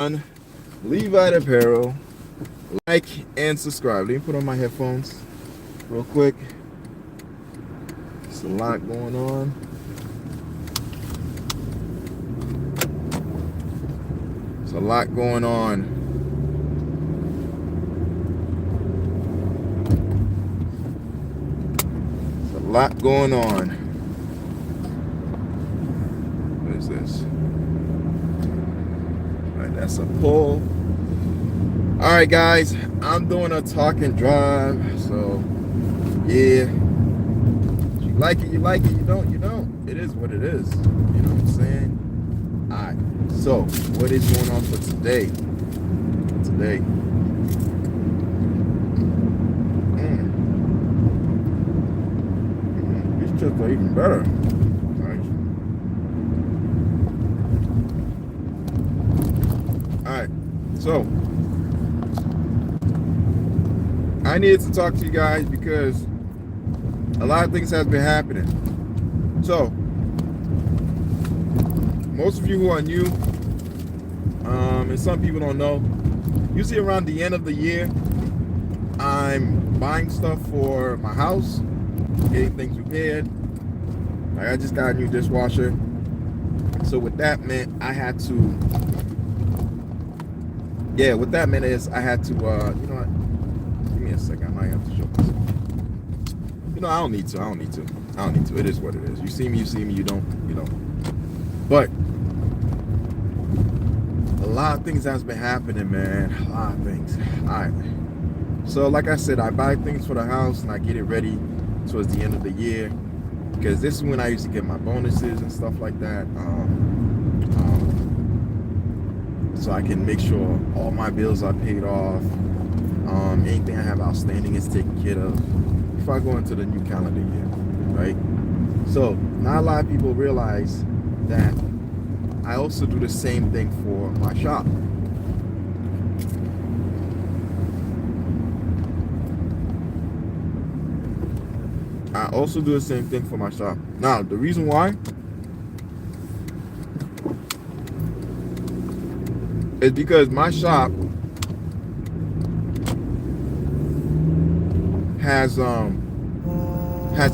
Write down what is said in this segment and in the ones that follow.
on Levite Apparel. Like and subscribe. Let me put on my headphones real quick. There's a lot going on. There's a lot going on. There's a lot going on. What is this? All right, that's a pull. All right, guys, I'm doing a talk and drive. So, yeah. You like it, you like it. You don't, you don't. It is what it is. You know what I'm saying? All right. So, what is going on for today? These chips are even better. All right. So, I needed to talk to you guys because a lot of things have been happening. So, most of you who are new, and some people don't know, usually around the end of the year, I'm buying stuff for my house, getting things repaired. Like I just got a new dishwasher. So what that meant, I had to, what that meant is I had to, you know what, give me a second, I might have to show this. You know, I don't need to. It is what it is. You see me, you don't. But a lot of things has been happening, man. A lot of things. All right. So like I said, I buy things for the house and I get it ready towards the end of the year because this is when I used to get my bonuses and stuff like that. So I can make sure all my bills are paid off. Anything I have outstanding is taken care of before I go into the new calendar year, right? So not a lot of people realize that I also do the same thing for my shop. Now, the reason why is because my shop has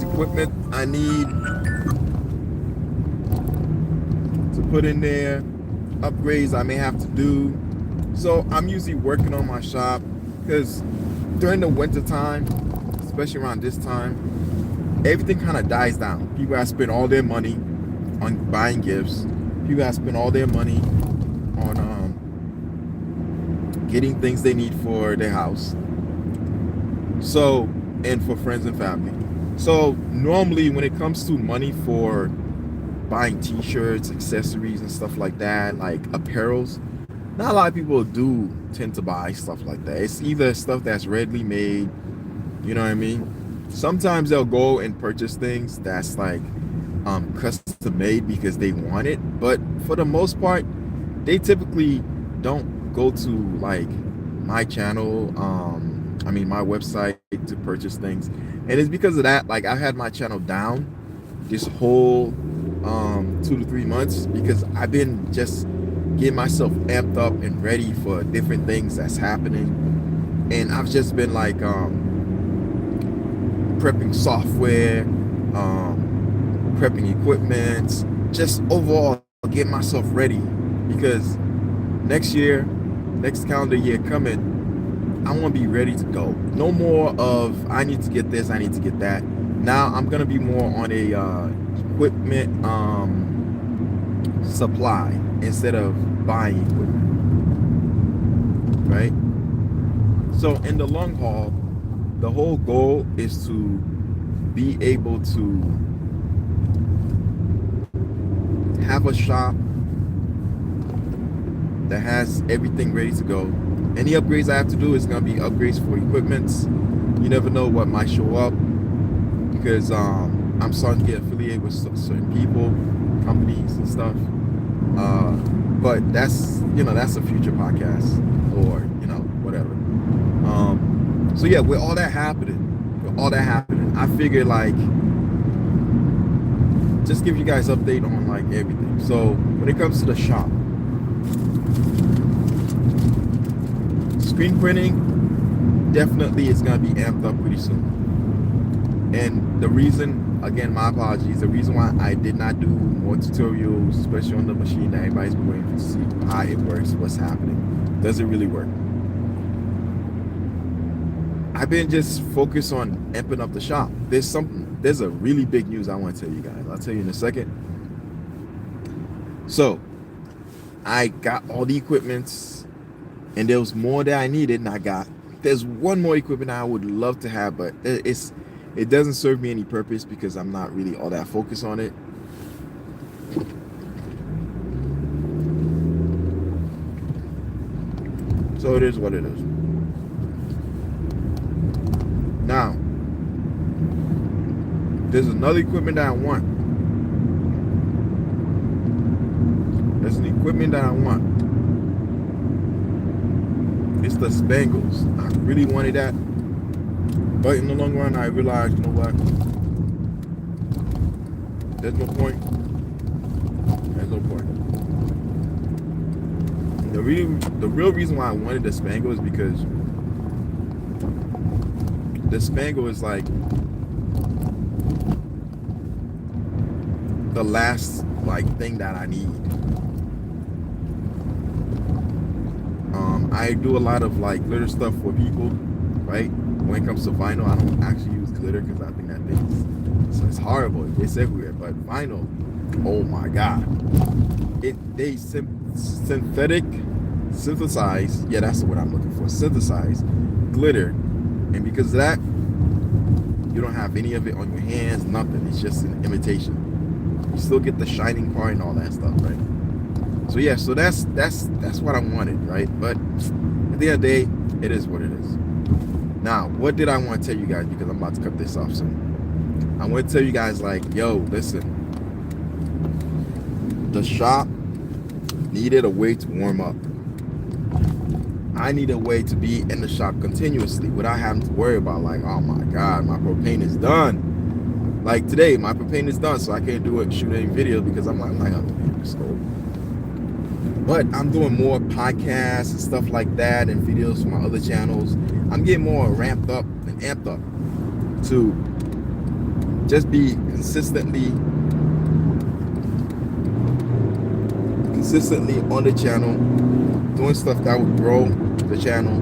equipment I need to put in there, upgrades I may have to do. So I'm usually working on my shop because during the winter time, especially around this time, everything kind of dies down. People have spent all their money on buying gifts. People have spent all their money on getting things they need for their house. So, and for friends and family. So normally when it comes to money for buying t-shirts, accessories and stuff like that, like apparels, not a lot of people do tend to buy stuff like that. It's either stuff that's readily made, you know what I mean? Sometimes they'll go and purchase things that's like custom made because they want it, but for the most part they typically don't go to like my channel, my website to purchase things. And it's because of that, like I had my channel down this whole 2 to 3 months because I've been just getting myself amped up and ready for different things that's happening. And I've just been like prepping software, prepping equipment, just overall getting myself ready because next calendar year coming, I want to be ready to go. No more of I need to get this, I need to get that. Now I'm gonna be more on a equipment supply instead of buying equipment, right? So in the long haul, the whole goal is to be able to have a shop that has everything ready to go. Any upgrades I have to do is going to be upgrades for equipments. You never know what might show up because I'm starting to get affiliated with certain people, companies and stuff. But that's a future podcast or whatever. So yeah, with all that happening, I figured like just give you guys update on like everything. So when it comes to the shop, screen printing definitely is going to be amped up pretty soon. And the reason, again, my apologies, the reason why I did not do more tutorials, especially on the machine that everybody's been waiting to see how it works, what's happening, does it really work? I've been just focused on amping up the shop. There's a really big news I want to tell you guys. I'll tell you in a second. So I got all the equipments, and there was more that I needed, and there's one more equipment I would love to have, but it doesn't serve me any purpose because I'm not really all that focused on it. So it is what it is. Now, there's another equipment that I want. There's an equipment that I want. It's the spangles. I really wanted that. But in the long run, I realized, you know what? There's no point. There's no point. The real reason why I wanted the spangle is because the spangle is like the last thing that I need. I do a lot of glitter stuff for people, right? When it comes to vinyl, I don't actually use glitter because I think that thing's it's horrible. It's everywhere. But vinyl, oh my god, they synthesize. Yeah, that's the word I'm looking for. Synthesize glitter, and because of that, you don't have any of it on your hands. Nothing. It's just an imitation. You still get the shining part and all that stuff, right? So yeah, so that's what I wanted, right? But at the end of the day, it is what it is. Now, what did I want to tell you guys? Because I'm about to cut this off soon. I want to tell you guys, yo, listen. The shop needed a way to warm up. I need a way to be in the shop continuously without having to worry about oh my god, my propane is done. Like today, my propane is done, so I can't shoot any videos because I'm like, oh, man, stove. But I'm doing more podcasts and stuff like that and videos for my other channels. I'm getting more ramped up and amped up to just be consistently on the channel, doing stuff that would grow the channel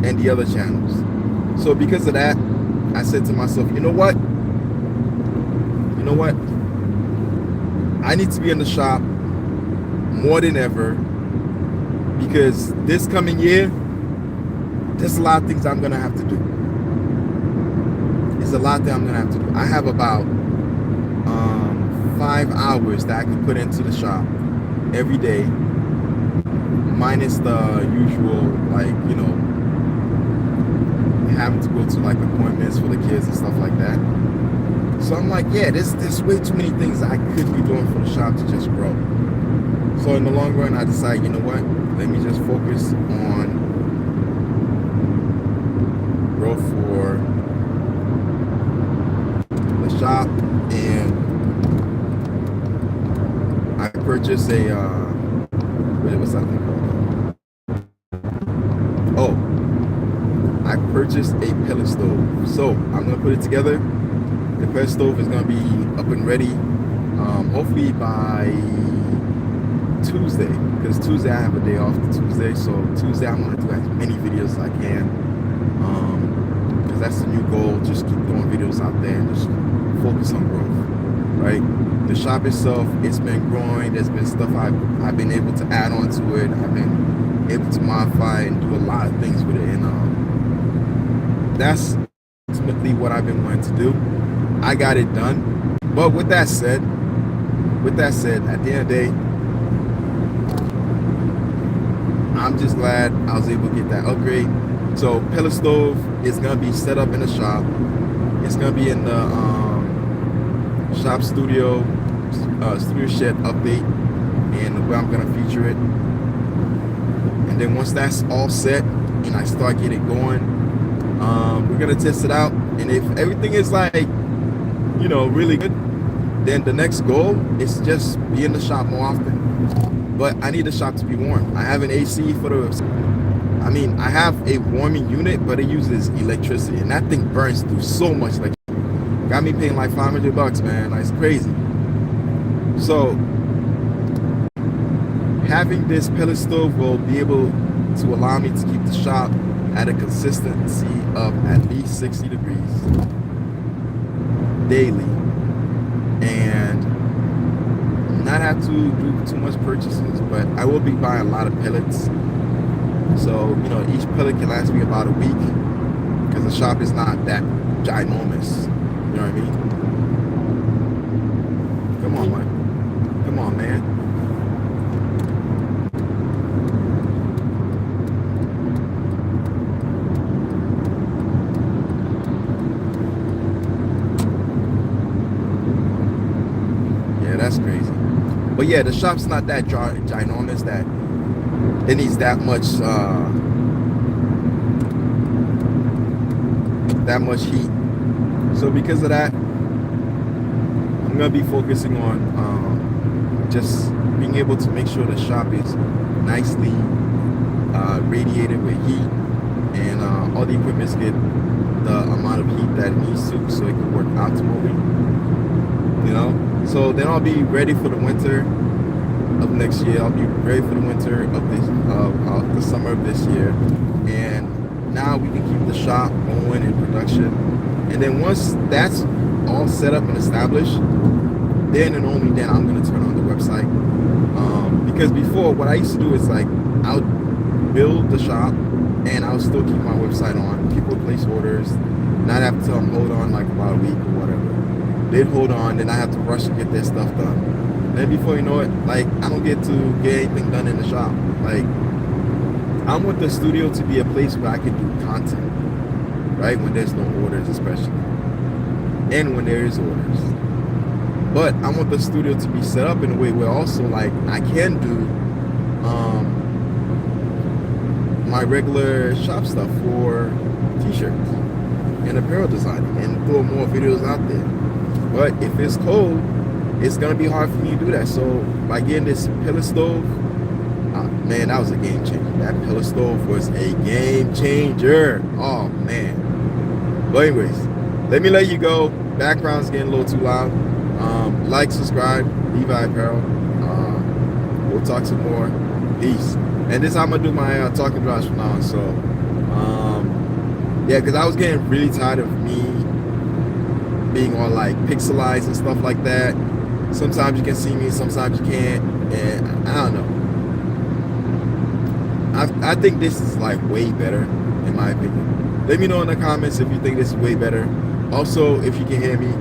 and the other channels. So because of that, I said to myself, you know what? I need to be in the shop more than ever, because this coming year, there's a lot of things I'm gonna have to do. There's a lot that I'm gonna have to do. I have about 5 hours that I can put into the shop every day, minus the usual, having to go to appointments for the kids and stuff like that. So I'm like, yeah, there's way too many things I could be doing for the shop to just grow. So in the long run, I decided, you know what? Let me just focus on growth for the shop, and I purchased what's that thing called? Oh, I purchased a pellet stove. So I'm gonna put it together. The pellet stove is gonna be up and ready, hopefully by Tuesday, because Tuesday I have a day off Tuesday. So Tuesday I'm gonna do as many videos as I can, because that's the new goal. Just keep doing videos out there and just focus on growth, right? The shop itself, it's been growing. There's been stuff I've been able to add on to it. I've been able to modify and do a lot of things with it, and that's ultimately what I've been wanting to do. I got it done. But with that said, at the end of the day, I'm just glad I was able to get that upgrade. So pellet stove is gonna be set up in the shop. It's gonna be in the shop studio shed update, and where I'm gonna feature it. And then once that's all set and I start getting going, we're gonna test it out. And if everything is really good, then the next goal is just be in the shop more often. But I need the shop to be warm. I have an AC for the I mean, I have a warming unit, but it uses electricity, and that thing burns through so much electricity. Got me paying like $500, man. Like, it's crazy. So having this pellet stove will be able to allow me to keep the shop at a consistency of at least 60 degrees daily, and not have to do too much purchases. But I will be buying a lot of pellets, so you know, each pellet can last me about a week because the shop is not that ginormous. You know what I mean? Come on, man. Come on, man. Yeah, that's crazy. But yeah, the shop's not that ginormous that it needs that much heat. So because of that, I'm gonna be focusing on just being able to make sure the shop is nicely radiated with heat, and all the equipments get the amount of heat that it needs to, so it can work optimally. You know, so then I'll be ready for the winter of next year. I'll be ready for the winter of the summer of this year, and now we can keep the shop going in production. And then once that's all set up and established, then and only then I'm gonna turn on the website. Because before, what I used to do is like I would build the shop and I would still keep my website on. People would place orders, and I'd have to tell them hold on like about a week or whatever. They'd hold on, then I have to rush and get their stuff done. Then before you know it, like I don't get to get anything done in the shop. Like I want the studio to be a place where I can do content, right? When there's no orders, especially, and when there is orders. But I want the studio to be set up in a way where also like I can do my regular shop stuff for t-shirts and apparel designing and throw more videos out there. But if it's cold, it's gonna be hard for me to do that. So by getting this pellet stove, man, that was a game changer. That pellet stove was a game changer. Oh man. But anyways, let me let you go. Background's getting a little too loud. Like, subscribe, Levi Apparel. We'll talk some more. Peace. And this is how I'm gonna do my talking drives from now on. So yeah, because I was getting really tired of me being on like pixelized and stuff like that. Sometimes you can see me, sometimes you can't, and I don't know. I think this is like way better, in my opinion. Let me know in the comments if you think this is way better. Also, if you can hear me,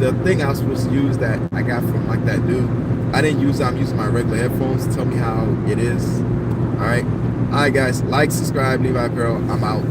the thing I was supposed to use that I got from like that dude. I didn't use it. I'm using my regular headphones. Tell me how it is. All right, guys. Like, subscribe, Levi Apparel. I'm out.